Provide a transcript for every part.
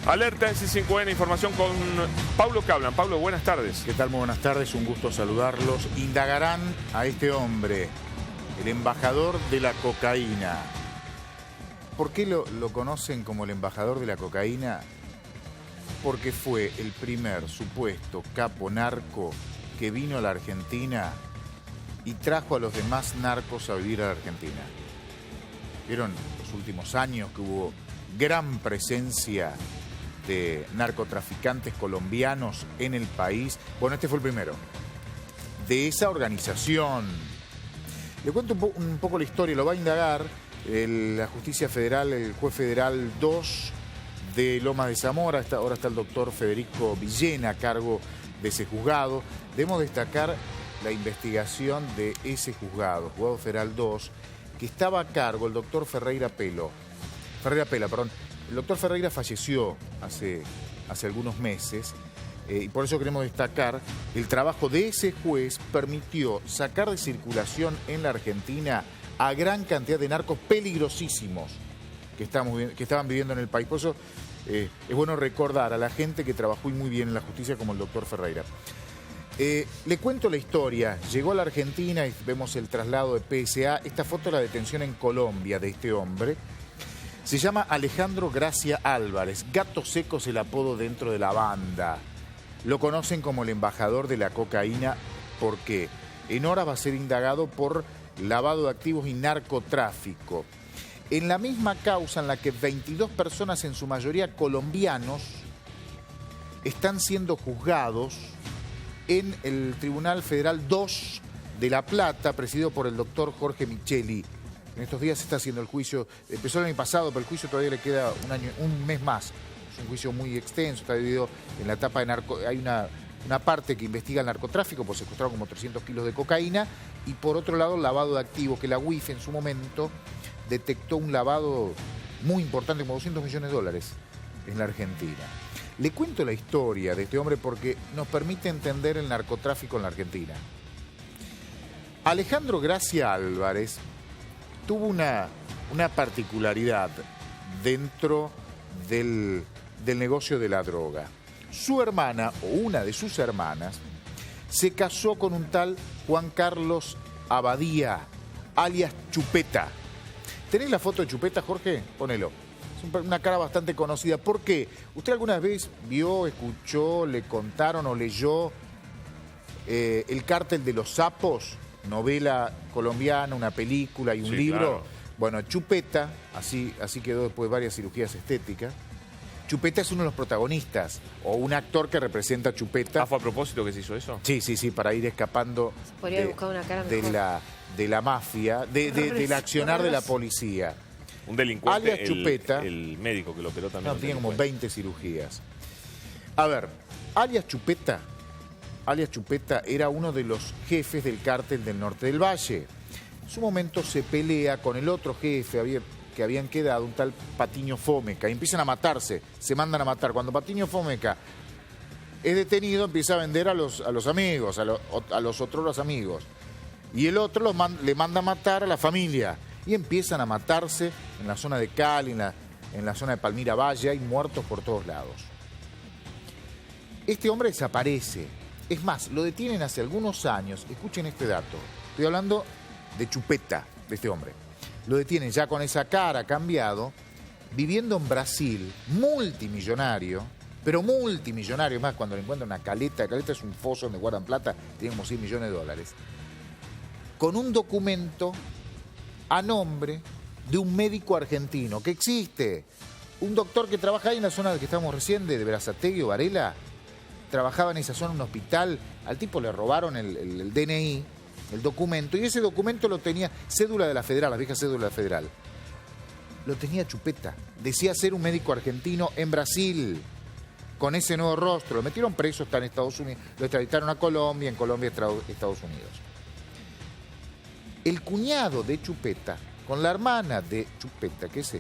Alerta S5N, información con Pablo Cablan. Pablo, buenas tardes. ¿Qué tal? Muy buenas tardes, un gusto saludarlos. Indagarán a este hombre, el embajador de la cocaína. ¿Por qué lo conocen como el embajador de la cocaína? Porque fue el primer supuesto capo narco que vino a la Argentina y trajo a los demás narcos a vivir a la Argentina. ¿Vieron los últimos años que hubo gran presencia de narcotraficantes colombianos en el país? Bueno, este fue el primero de esa organización. Le cuento un poco la historia, lo va a indagar la Justicia Federal, el juez federal 2 de Lomas de Zamora. Ahora está el doctor Federico Villena a cargo de ese juzgado. Debemos destacar la investigación de ese juzgado federal 2, que estaba a cargo el doctor Ferreira Pela. El doctor Ferreira falleció hace algunos meses y por eso queremos destacar el trabajo de ese juez. Permitió sacar de circulación en la Argentina a gran cantidad de narcos peligrosísimos que estaban viviendo en el país. Por eso es bueno recordar a la gente que trabajó muy bien en la justicia, como el doctor Ferreira. Le cuento la historia. Llegó a la Argentina y vemos el traslado de PSA. Esta foto es la detención en Colombia de este hombre. Se llama Alejandro Gracia Álvarez. Gato Seco es el apodo dentro de la banda. Lo conocen como el embajador de la cocaína porque en horas va a ser indagado por lavado de activos y narcotráfico. En la misma causa en la que 22 personas, en su mayoría colombianos, están siendo juzgados en el Tribunal Federal 2 de La Plata, presidido por el doctor Jorge Micheli. En estos días se está haciendo el juicio, empezó el año pasado, pero el juicio todavía le queda un mes más. Es un juicio muy extenso, está dividido en la etapa de narco. Hay una parte que investiga el narcotráfico, pues secuestraron como 300 kilos de cocaína, y por otro lado el lavado de activos, que la UIF en su momento detectó un lavado muy importante, como $200 millones en la Argentina. Le cuento la historia de este hombre porque nos permite entender el narcotráfico en la Argentina. Alejandro Gracia Álvarez tuvo una particularidad dentro del negocio de la droga. Su hermana, o una de sus hermanas, se casó con un tal Juan Carlos Abadía, alias Chupeta. ¿Tenés la foto de Chupeta, Jorge? Ponelo. Es una cara bastante conocida. ¿Por qué? ¿Usted alguna vez vio, escuchó, le contaron o leyó El Cártel de los Sapos? Novela colombiana, una película y un libro. Claro. Bueno, Chupeta, así quedó después de varias cirugías estéticas. Chupeta es uno de los protagonistas, o un actor que representa a Chupeta. ¿Fue a propósito que se hizo eso? Sí, para ir escapando de la mafia, del accionar de la policía. Un delincuente, alias Chupeta, el médico que lo operó también. No, tiene como 20 cirugías. A ver, alias Chupeta era uno de los jefes del cártel del Norte del Valle. En su momento se pelea con el otro jefe que habían quedado, un tal Patiño Fomeca, y empiezan a matarse, se mandan a matar. Cuando Patiño Fomeca es detenido, empieza a vender a los amigos, a los otros amigos. Y el otro le manda a matar a la familia. Y empiezan a matarse en la zona de Cali, en la zona de Palmira Valle. Hay muertos por todos lados. Este hombre desaparece. Es más, lo detienen hace algunos años. Escuchen este dato. Estoy hablando de Chupeta, de este hombre. Lo detienen ya con esa cara, cambiado, viviendo en Brasil, multimillonario, pero multimillonario. Más cuando le encuentran una caleta. La caleta es un foso donde guardan plata, tiene como $100 millones. Con un documento a nombre de un médico argentino que existe. Un doctor que trabaja ahí en la zona que estamos recién, de Berazategui o Varela. Trabajaba en esa zona, en un hospital. Al tipo le robaron el DNI, el documento, y ese documento lo tenía, cédula de la Federal, la vieja cédula de la Federal. Lo tenía Chupeta. Decía ser un médico argentino en Brasil, con ese nuevo rostro. Lo metieron preso, está en Estados Unidos, lo extraditaron a Colombia, en Colombia, Estados Unidos. El cuñado de Chupeta, con la hermana de Chupeta, que es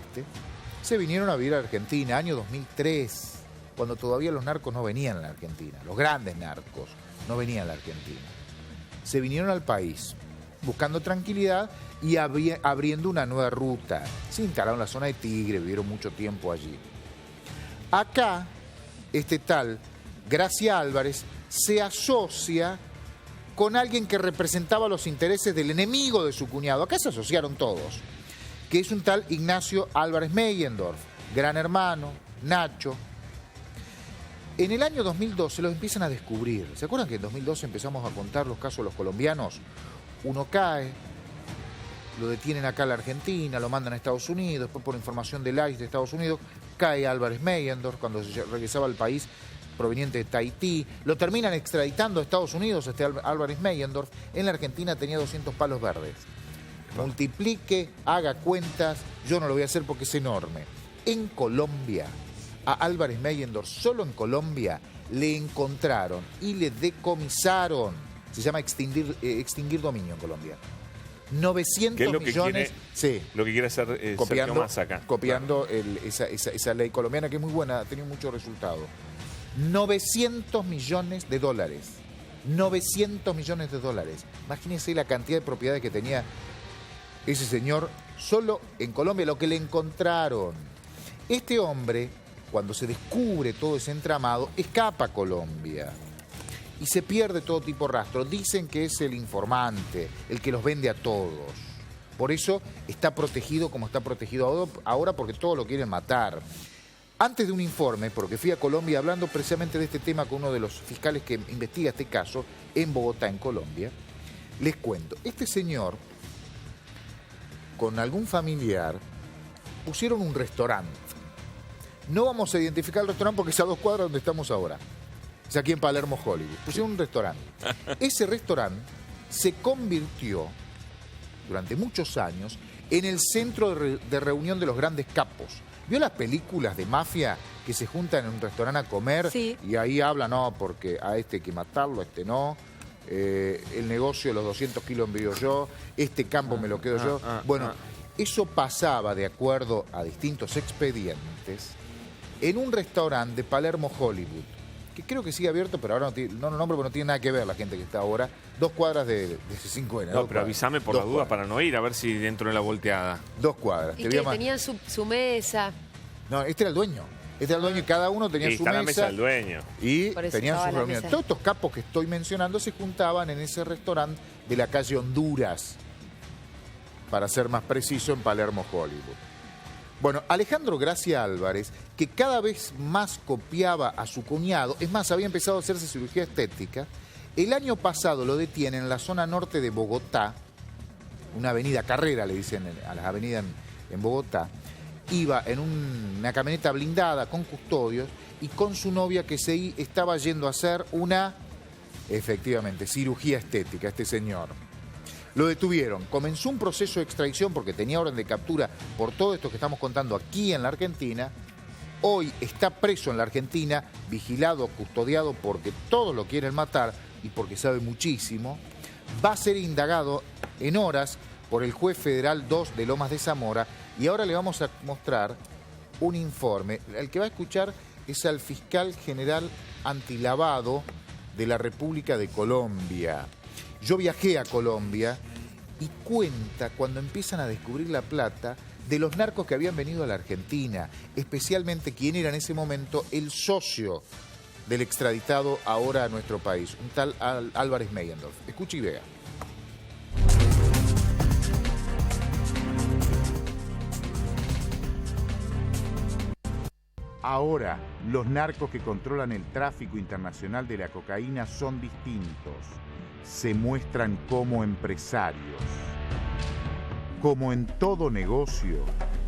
se vinieron a vivir a Argentina, año 2003, cuando todavía los narcos no venían a la Argentina, los grandes narcos no venían a la Argentina. Se vinieron al país buscando tranquilidad y abriendo una nueva ruta. Se instalaron en la zona de Tigre, vivieron mucho tiempo allí. Acá, este tal Gracia Álvarez se asocia con alguien que representaba los intereses del enemigo de su cuñado. Acá se asociaron todos, que es un tal Ignacio Álvarez Meyendorf, Gran Hermano, Nacho. En el año 2012 los empiezan a descubrir. ¿Se acuerdan que en 2012 empezamos a contar los casos de los colombianos? Uno cae, lo detienen acá en la Argentina, lo mandan a Estados Unidos, después por información del ICE de Estados Unidos, cae Álvarez Meyendorf cuando regresaba al país proveniente de Tahití, lo terminan extraditando a Estados Unidos, Álvarez Meyendorf. En la Argentina tenía 200 palos verdes. Multiplique, haga cuentas, yo no lo voy a hacer porque es enorme. En Colombia, a Álvarez Meyendorf, solo en Colombia, le encontraron y le decomisaron. Se llama extinguir dominio en Colombia. 900 ¿Qué es lo millones. Que lo que quiere hacer Sergio Massa acá. Copiando esa ley colombiana que es muy buena, ha tenido mucho resultado. 900 millones de dólares. 900 millones de dólares. Imagínense la cantidad de propiedades que tenía ese señor solo en Colombia, lo que le encontraron. Este hombre, cuando se descubre todo ese entramado, escapa a Colombia y se pierde todo tipo de rastro. Dicen que es el informante, el que los vende a todos. Por eso está protegido como está protegido ahora, porque todos lo quieren matar. Antes de un informe, porque fui a Colombia hablando precisamente de este tema con uno de los fiscales que investiga este caso en Bogotá, en Colombia, les cuento. Este señor, con algún familiar, pusieron un restaurante. No vamos a identificar el restaurante porque es a 2 cuadras donde estamos ahora. Es aquí en Palermo, Hollywood. Pusieron un restaurante. Ese restaurante se convirtió, durante muchos años, en el centro de reunión de los grandes capos. ¿Vio las películas de mafia que se juntan en un restaurante a comer? Sí. Y ahí hablan, no, porque a este hay que matarlo, a este no. El negocio de los 200 kilos envío yo, este campo me lo quedo yo. Bueno, eso pasaba, de acuerdo a distintos expedientes, en un restaurante de Palermo, Hollywood, que creo que sigue abierto, pero ahora no lo nombro porque no tiene nada que ver la gente que está ahora. 2 cuadras de C5N. No, pero avísame por la duda para no ir, a ver si dentro de la volteada. 2 cuadras. Y que tenían su mesa. No, este era el dueño. Este era el dueño y cada uno tenía su está mesa. la mesa del dueño. Y Por eso tenían estaba sus la reuniones. mesa. Todos estos capos que estoy mencionando se juntaban en ese restaurante de la calle Honduras, para ser más preciso, en Palermo, Hollywood. Bueno, Alejandro Gracia Álvarez, que cada vez más copiaba a su cuñado, es más, había empezado a hacerse cirugía estética, el año pasado lo detienen en la zona norte de Bogotá, una avenida Carrera, le dicen a las avenidas en Bogotá. Iba en una camioneta blindada con custodios y con su novia que estaba yendo a hacer una, efectivamente, cirugía estética, este señor. Lo detuvieron, comenzó un proceso de extradición porque tenía orden de captura por todo esto que estamos contando aquí en la Argentina. Hoy está preso en la Argentina, vigilado, custodiado porque todos lo quieren matar y porque sabe muchísimo. Va a ser indagado en horas por el juez federal 2 de Lomas de Zamora y ahora le vamos a mostrar un informe. El que va a escuchar es al fiscal general antilavado de la República de Colombia. Yo viajé a Colombia y cuenta, cuando empiezan a descubrir la plata, de los narcos que habían venido a la Argentina, especialmente quién era en ese momento el socio del extraditado ahora a nuestro país, un tal Álvarez Meyendorf. Escuche y vea. Ahora, los narcos que controlan el tráfico internacional de la cocaína son distintos. Se muestran como empresarios. Como en todo negocio,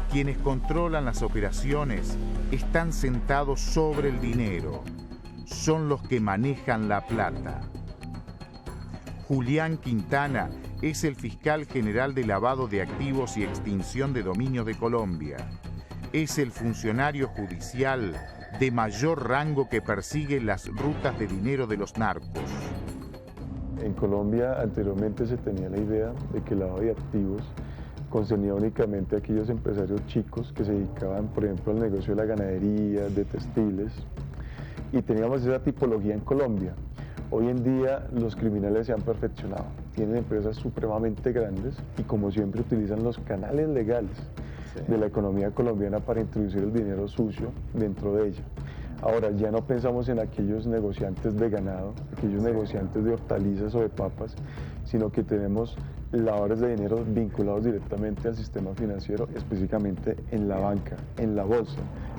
quienes controlan las operaciones están sentados sobre el dinero. Son los que manejan la plata. Julián Quintana es el fiscal general de lavado de activos y extinción de dominios de Colombia. Es el funcionario judicial de mayor rango que persigue las rutas de dinero de los narcos. En Colombia anteriormente se tenía la idea de que el lavado de activos concernía únicamente a aquellos empresarios chicos que se dedicaban, por ejemplo, al negocio de la ganadería, de textiles, y teníamos esa tipología en Colombia. Hoy en día los criminales se han perfeccionado, tienen empresas supremamente grandes y como siempre utilizan los canales legales. de la economía colombiana para introducir el dinero sucio dentro de ella. Ahora, ya no pensamos en aquellos negociantes de ganado, aquellos negociantes de hortalizas o de papas, sino que tenemos lavadores de dinero vinculados directamente al sistema financiero, específicamente en la banca, en la bolsa.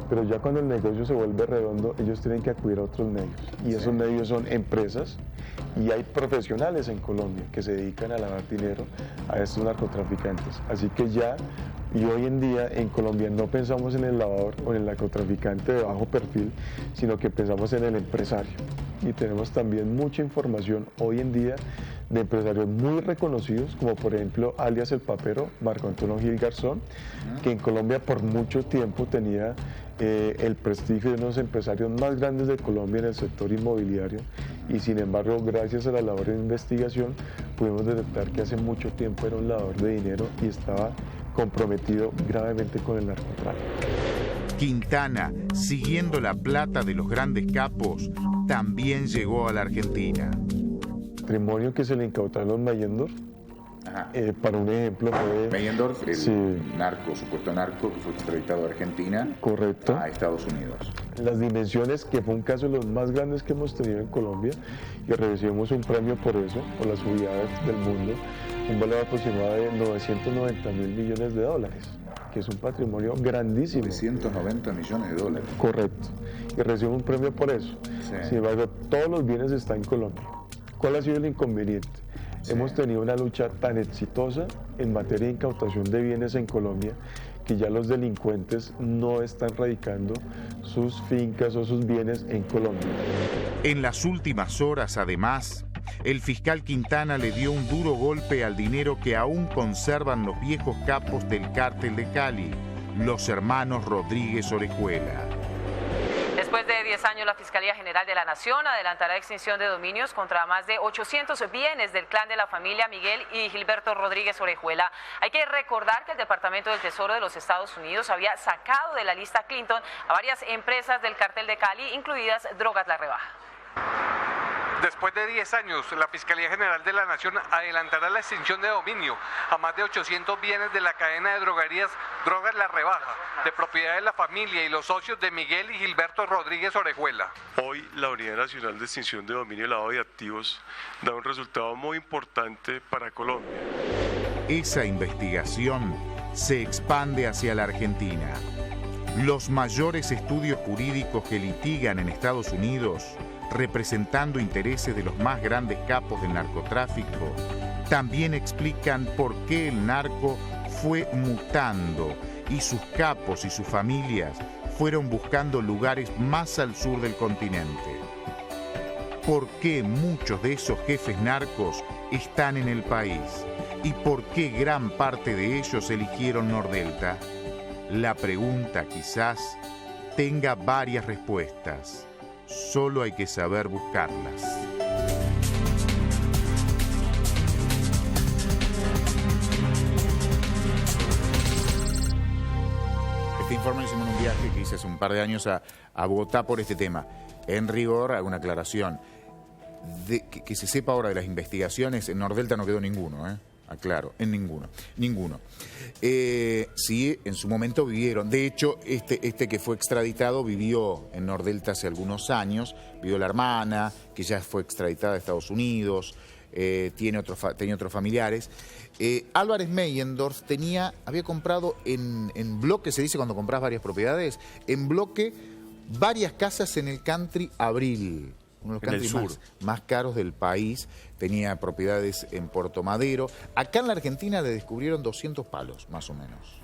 Pero ya cuando el negocio se vuelve redondo, ellos tienen que acudir a otros medios. Y esos medios son empresas, y hay profesionales en Colombia que se dedican a lavar dinero a estos narcotraficantes. Así que ya, y hoy en día en Colombia no pensamos en el lavador o en el narcotraficante de bajo perfil, sino que pensamos en el empresario. Y tenemos también mucha información hoy en día de empresarios muy reconocidos, como por ejemplo alias El Papero, Marco Antonio Gil Garzón, que en Colombia por mucho tiempo tenía el prestigio de uno de los empresarios más grandes de Colombia en el sector inmobiliario, y sin embargo, gracias a la labor de investigación, pudimos detectar que hace mucho tiempo era un lavador de dinero y estaba comprometido gravemente con el narcotráfico. Quintana, siguiendo la plata de los grandes capos, también llegó a la Argentina. El patrimonio que se le incautaron a los Meyendorf, para un ejemplo fue... Meyendorf, el sí, narco, supuesto narco, que fue extraditado de Argentina, correcto, a Estados Unidos. Las dimensiones, que fue un caso de los más grandes que hemos tenido en Colombia, y recibimos un premio por eso, por las unidades del mundo, un valor aproximado de 990.000 millones de dólares, que es un patrimonio grandísimo. 990 millones de dólares. Correcto, y recibimos un premio por eso. Sí. Sin embargo, todos los bienes están en Colombia. ¿Cuál ha sido el inconveniente? Sí. Hemos tenido una lucha tan exitosa en materia de incautación de bienes en Colombia que ya los delincuentes no están radicando sus fincas o sus bienes en Colombia. En las últimas horas, además, el fiscal Quintana le dio un duro golpe al dinero que aún conservan los viejos capos del cártel de Cali, los hermanos Rodríguez Orejuela. Después de 10 años, la Fiscalía General de la Nación adelantará extinción de dominios contra más de 800 bienes del clan de la familia Miguel y Gilberto Rodríguez Orejuela. Hay que recordar que el Departamento del Tesoro de los Estados Unidos había sacado de la lista Clinton a varias empresas del cártel de Cali, incluidas Drogas La Rebaja. Después de 10 años, la Fiscalía General de la Nación adelantará la extinción de dominio a más de 800 bienes de la cadena de droguerías Drogas La Rebaja, de propiedad de la familia y los socios de Miguel y Gilberto Rodríguez Orejuela. Hoy, la Unidad Nacional de Extinción de Dominio y Lavado de Activos da un resultado muy importante para Colombia. Esa investigación se expande hacia la Argentina. Los mayores estudios jurídicos que litigan en Estados Unidos, representando intereses de los más grandes capos del narcotráfico, también explican por qué el narco fue mutando y sus capos y sus familias fueron buscando lugares más al sur del continente. ¿Por qué muchos de esos jefes narcos están en el país? ¿Y por qué gran parte de ellos eligieron Nordelta? La pregunta quizás tenga varias respuestas. Solo hay que saber buscarlas. Este informe lo hicimos en un viaje que hice hace un par de años a Bogotá por este tema. En rigor, hago una aclaración. Que se sepa ahora de las investigaciones, en Nordelta no quedó ninguno, aclaro, en ninguno. Sí, en su momento vivieron. De hecho, este que fue extraditado vivió en Nordelta hace algunos años. Vivió la hermana, que ya fue extraditada a Estados Unidos. Tenía otros familiares. Álvarez Meyendorf había comprado en bloque, se dice cuando compras varias propiedades, en bloque varias casas en el country Abril. Uno de los country más caros del país. Tenía propiedades en Puerto Madero. Acá en la Argentina le descubrieron 200 palos, más o menos.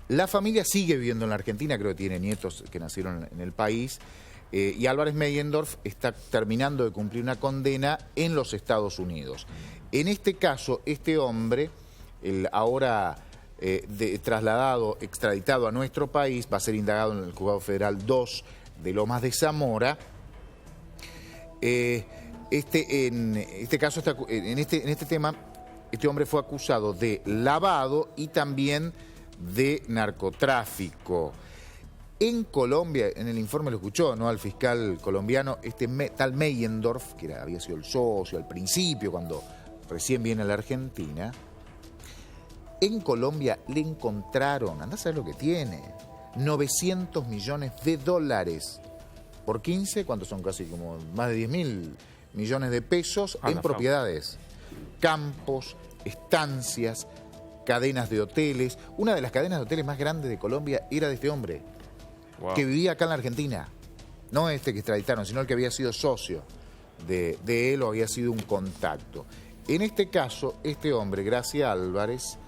La familia sigue viviendo en la Argentina, creo que tiene nietos que nacieron en el país. Y Álvarez Meyendorf está terminando de cumplir una condena en los Estados Unidos. En este caso, este hombre, ahora trasladado, extraditado a nuestro país, va a ser indagado en el Juzgado Federal 2 de Lomas de Zamora. En este caso, en este tema, este hombre fue acusado de lavado y también de narcotráfico. En Colombia, en el informe lo escuchó, ¿no? Al fiscal colombiano, tal Meyendorf, que había sido el socio al principio, cuando recién viene a la Argentina, En Colombia le encontraron, andá a saber lo que tiene, 900 millones de dólares. Por 15, ¿cuántos son? Casi como más de 10.000 millones de pesos en propiedades. Campos, estancias, cadenas de hoteles. Una de las cadenas de hoteles más grandes de Colombia era de este hombre, que vivía acá en la Argentina. No este que extraditaron, sino el que había sido socio de él o había sido un contacto. En este caso, este hombre, Gracia Álvarez,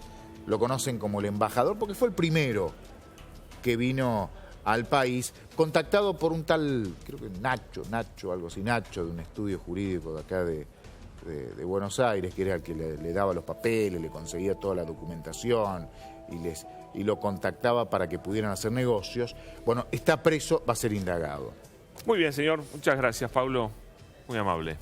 lo conocen como el embajador porque fue el primero que vino al país, contactado por un tal, creo que Nacho, algo así, Nacho, de un estudio jurídico de acá de Buenos Aires, que era el que le daba los papeles, le conseguía toda la documentación y lo contactaba para que pudieran hacer negocios. Bueno, está preso, va a ser indagado. Muy bien, señor. Muchas gracias, Pablo. Muy amable.